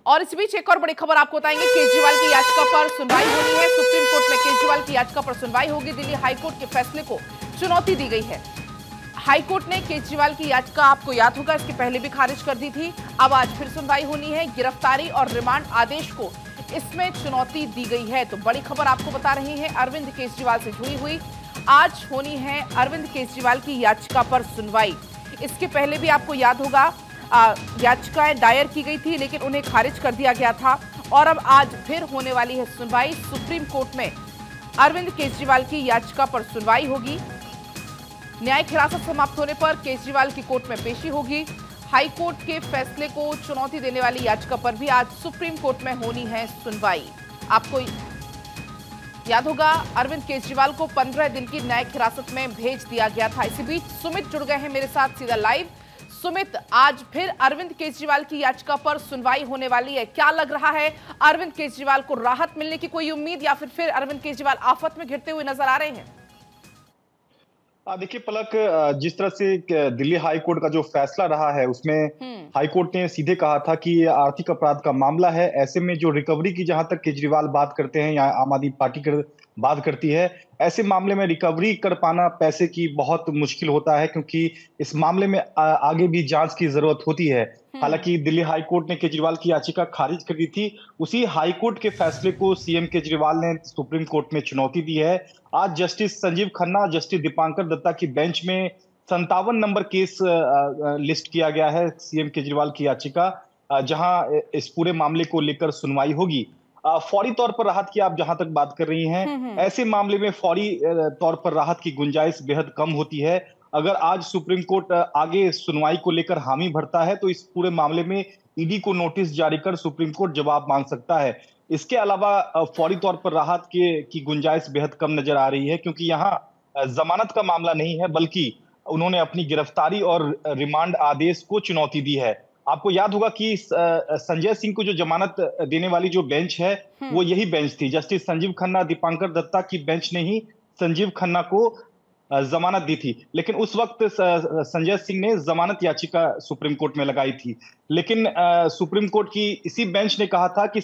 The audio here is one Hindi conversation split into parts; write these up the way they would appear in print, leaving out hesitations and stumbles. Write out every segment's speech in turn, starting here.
और इस बीच एक और बड़ी खबर आपको बताएंगे। केजरीवाल की याचिका पर सुनवाई होनी है। सुप्रीम कोर्ट में केजरीवाल की याचिका पर सुनवाई होगी। दिल्ली हाईकोर्ट के फैसले को चुनौती दी गई है। हाईकोर्ट ने केजरीवाल की याचिका, आपको याद होगा, इसके पहले भी खारिज कर दी थी। अब आज फिर सुनवाई होनी है। गिरफ्तारी और रिमांड आदेश को इसमें चुनौती दी गई है। तो बड़ी खबर आपको बता रहे हैं अरविंद केजरीवाल से जुड़ी हुई। आज होनी है अरविंद केजरीवाल की याचिका पर सुनवाई। इसके पहले भी आपको याद होगा याचिकाएं दायर की गई थी, लेकिन उन्हें खारिज कर दिया गया था। और अब आज फिर होने वाली है सुनवाई। सुप्रीम कोर्ट में अरविंद केजरीवाल की याचिका पर सुनवाई होगी। न्यायिक हिरासत समाप्त होने पर केजरीवाल की कोर्ट में पेशी होगी। हाई कोर्ट के फैसले को चुनौती देने वाली याचिका पर भी आज सुप्रीम कोर्ट में होनी है सुनवाई। आपको याद होगा अरविंद केजरीवाल को 15 दिन की न्यायिक हिरासत में भेज दिया गया था। इसी बीच सुमित जुड़ गए हैं मेरे साथ सीधा लाइव। सुमित, आज फिर अरविंद केजरीवाल की याचिका पर सुनवाई होने वाली है। क्या लग रहा है, अरविंद केजरीवाल को राहत मिलने की कोई उम्मीद, या फिर अरविंद केजरीवाल आफत में घिरते हुए नजर आ रहे हैं? देखिए पलक, जिस तरह से दिल्ली हाई कोर्ट का जो फैसला रहा है उसमें हाई कोर्ट ने सीधे कहा था कि ये आर्थिक अपराध का मामला है। ऐसे में जो रिकवरी की जहां तक केजरीवाल बात करते हैं या आम आदमी पार्टी बात करती है, ऐसे मामले में रिकवरी कर पाना पैसे की बहुत मुश्किल होता है, क्योंकि इस मामले में आगे भी जांच की जरूरत होती है। हालांकि दिल्ली हाई कोर्ट ने केजरीवाल की याचिका खारिज कर दी थी। उसी हाई कोर्ट के फैसले को सीएम केजरीवाल ने सुप्रीम कोर्ट में चुनौती दी है। आज जस्टिस संजीव खन्ना, जस्टिस दीपांकर दत्ता की बेंच में 57 नंबर केस लिस्ट किया गया है सीएम केजरीवाल की याचिका, जहां इस पूरे मामले को लेकर सुनवाई होगी। फौरी तौर पर राहत की आप जहां तक बात कर रही हैं, ऐसे मामले में फौरी तौर पर राहत की गुंजाइश बेहद कम होती है। अगर आज सुप्रीम कोर्ट आगे सुनवाई को लेकर हामी भरता है तो इस पूरे मामले में ईडी को नोटिस जारी कर सुप्रीम कोर्ट जवाब मांग सकता है। इसके अलावा फौरी तौर पर राहत की गुंजाइश बेहद कम नजर आ रही है, क्योंकि यहाँ जमानत का मामला नहीं है, बल्कि उन्होंने अपनी गिरफ्तारी और रिमांड आदेश को चुनौती दी है। आपको याद होगा कि संजय सिंह को जो जमानत देने वाली जो बेंच है वो यही बेंच थी। जस्टिस संजीव खन्ना, दीपांकर दत्ता की बेंच ने ही संजीव खन्ना को जमानत दी थी, लेकिन उस वक्त संजय सिंह ने जमानत याचिका सुप्रीम कोर्ट में लगाई थी। लेकिन सुप्रीम कोर्ट की इसी बेंच ने कहा था कि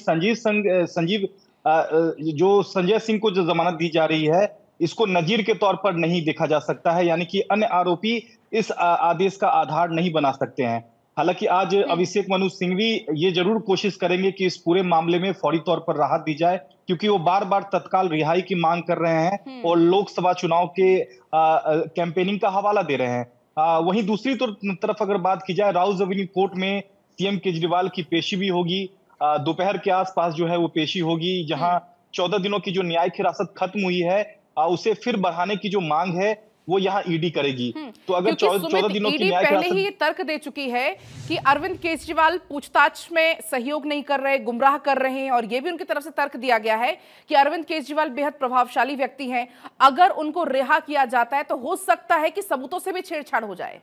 जो संजय सिंह को जो जमानत दी जा रही है, इसको नजीर के तौर पर नहीं देखा जा सकता है, यानी कि अन्य आरोपी इस आदेश का आधार नहीं बना सकते हैं। हालांकि आज अभिषेक मनु सिंघवी ये जरूर कोशिश करेंगे कि इस पूरे मामले में फौरी तौर पर राहत दी जाए, क्योंकि वो बार बार तत्काल रिहाई की मांग कर रहे हैं और लोकसभा चुनाव के कैंपेनिंग का हवाला दे रहे हैं। वहीं दूसरी तरफ अगर बात की जाए, राउज एवेन्यू कोर्ट में सीएम केजरीवाल की पेशी भी होगी। दोपहर के आसपास जो है वो पेशी होगी, जहां 14 दिनों की जो न्यायिक हिरासत खत्म हुई है उसे फिर बढ़ाने की जो मांग है वो यहाँ ईडी करेगी। तो अगर 14 दिनों की न्यायिक पहले ही तर्क दे चुकी है कि अरविंद केजरीवाल पूछताछ में सहयोग नहीं कर रहे, गुमराह कर रहे हैं, और यह भी उनकी तरफ से तर्क दिया गया है कि अरविंद केजरीवाल बेहद प्रभावशाली व्यक्ति हैं। अगर उनको रिहा किया जाता है तो हो सकता है कि सबूतों से भी छेड़छाड़ हो जाए।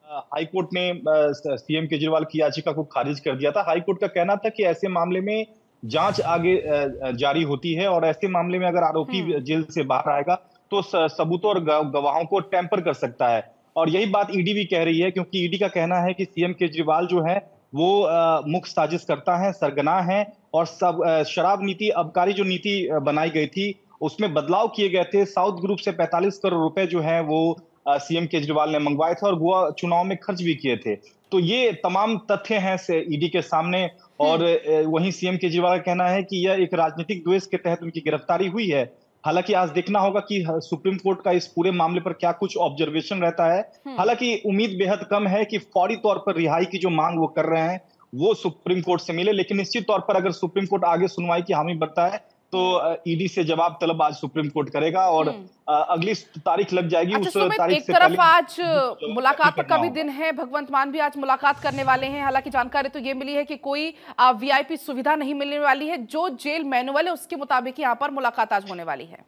हाईकोर्ट ने सीएम केजरीवाल की याचिका को खारिज कर दिया था। हाईकोर्ट का कहना था कि ऐसे मामले में जांच आगे जारी होती है, और ऐसे मामले में अगर आरोपी जेल से बाहर आएगा तो सबूतों और गवाहों को टेम्पर कर सकता है। और यही बात ईडी भी कह रही है, क्योंकि ईडी का कहना है कि सीएम केजरीवाल जो है वो मुख्य साजिश करता है, सरगना है, और सब शराब नीति, आबकारी जो नीति बनाई गई थी उसमें बदलाव किए गए थे। साउथ ग्रुप से 45 करोड़ रुपए जो है वो सीएम केजरीवाल ने मंगवाए थे और गोवा चुनाव में खर्च भी किए थे। तो ये तमाम तथ्य हैं ईडी के सामने। और वहीं सीएम केजरीवाल का कहना है कि यह एक राजनीतिक द्वेष के तहत उनकी गिरफ्तारी हुई है। हालांकि आज देखना होगा कि सुप्रीम कोर्ट का इस पूरे मामले पर क्या कुछ ऑब्जर्वेशन रहता है। हालांकि उम्मीद बेहद कम है कि फौरी तौर पर रिहाई की जो मांग वो कर रहे हैं वो सुप्रीम कोर्ट से मिले, लेकिन निश्चित तौर पर अगर सुप्रीम कोर्ट आगे सुनवाई की हामी भरता है तो ईडी से जवाब तलब आज सुप्रीम कोर्ट करेगा, और अगली तारीख लग जाएगी। उस तारीख से तरफ आज मुलाकात का भी दिन है। भगवंत मान भी आज मुलाकात करने वाले हैं। हालांकि जानकारी तो ये मिली है कि कोई वीआईपी सुविधा नहीं मिलने वाली है। जो जेल मैनुअल है उसके मुताबिक यहाँ पर मुलाकात आज होने वाली है।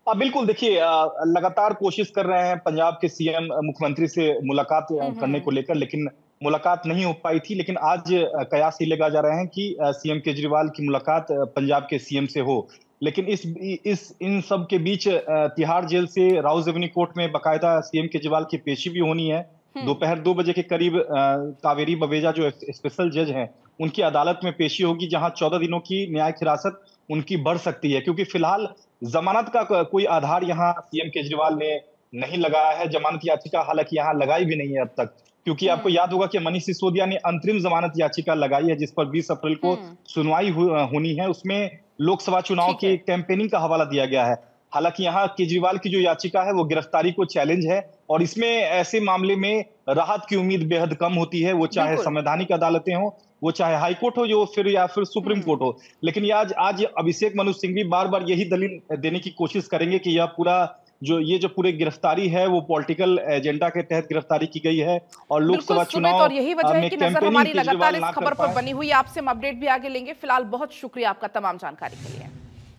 बिल्कुल, देखिए लगातार कोशिश कर रहे हैं पंजाब के सीएम मुख्यमंत्री से मुलाकात करने को लेकर, लेकिन मुलाकात नहीं हो पाई थी। लेकिन आज कयास ये लगा जा रहे हैं कि सीएम केजरीवाल की मुलाकात पंजाब के सीएम से हो। लेकिन इन सब के बीच तिहाड़ जेल से राउज एवेन्यू कोर्ट में बाकायदा सीएम केजरीवाल की पेशी भी होनी है। दोपहर 2 बजे के करीब कावेरी बवेजा जो स्पेशल जज हैं, उनकी अदालत में पेशी होगी, जहां 14 दिनों की न्यायिक हिरासत उनकी बढ़ सकती है, क्योंकि फिलहाल जमानत का कोई आधार यहां सीएम केजरीवाल ने नहीं लगाया है। जमानत याचिका हालांकि यहां लगाई भी नहीं है अब तक, क्योंकि आपको याद होगा कि मनीष सिसोदिया ने अंतरिम जमानत याचिका लगाई है, जिस पर 20 अप्रैल को सुनवाई होनी है। उसमें लोकसभा चुनाव की कैंपेनिंग का हवाला दिया गया है। हालांकि यहाँ केजरीवाल की जो याचिका है वो गिरफ्तारी को चैलेंज है, और इसमें ऐसे मामले में राहत की उम्मीद बेहद कम होती है, वो चाहे संवैधानिक अदालतें हो, वो चाहे हाईकोर्ट हो, जो फिर या फिर सुप्रीम कोर्ट हो। लेकिन आज अभिषेक मनु सिंघवी बार बार यही दलील देने की कोशिश करेंगे कि यह पूरा जो पूरे गिरफ्तारी है वो पॉलिटिकल एजेंडा के तहत गिरफ्तारी की गई है, और लोकसभा चुनाव और यही वजह है कि नजर हमारी लगातार इस खबर पर पाए। बनी हुई। आपसे हम अपडेट भी आगे लेंगे। फिलहाल बहुत शुक्रिया आपका तमाम जानकारी के लिए।